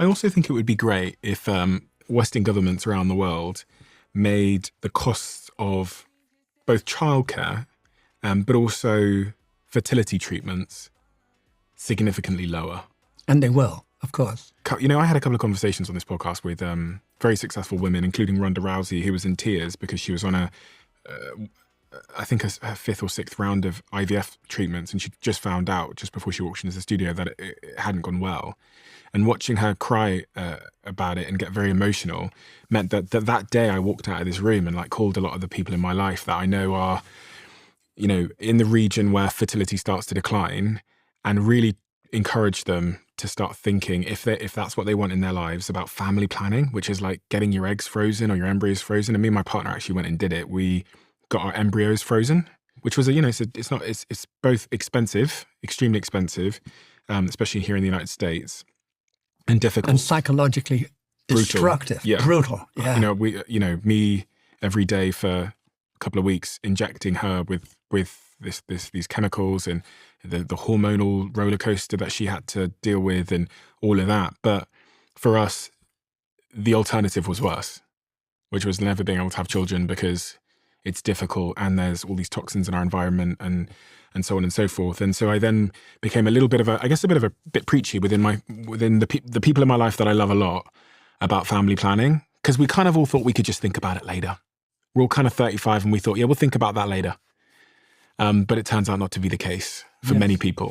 I also think it would be great if Western governments around the world made the costs of both childcare but also fertility treatments significantly lower. And they will, of course. You know, I had a couple of conversations on this podcast with very successful women, including Ronda Rousey, who was in tears because she was on I think her fifth or sixth round of IVF treatments, and she just found out just before she walked into the studio that it hadn't gone well. And watching her cry about it and get very emotional meant that day I walked out of this room and like called a lot of the people in my life that I know are, you know, in the region where fertility starts to decline, and really encouraged them to start thinking, if that's what they want in their lives, about family planning, which is like getting your eggs frozen or your embryos frozen. And me and my partner actually went and did it. We got our embryos frozen, which was it's both expensive, extremely expensive, especially here in the United States, and difficult and psychologically destructive, brutal. Yeah, Me every day for a couple of weeks injecting her with these chemicals and the hormonal roller coaster that she had to deal with and all of that. But for us, the alternative was worse, which was never being able to have children because it's difficult and there's all these toxins in our environment and so on and so forth. And so I then became a bit preachy within the people in my life that I love a lot about family planning, because we kind of all thought we could just think about it later. We're all kind of 35 and we thought, yeah, we'll think about that later. But it turns out not to be the case for many people.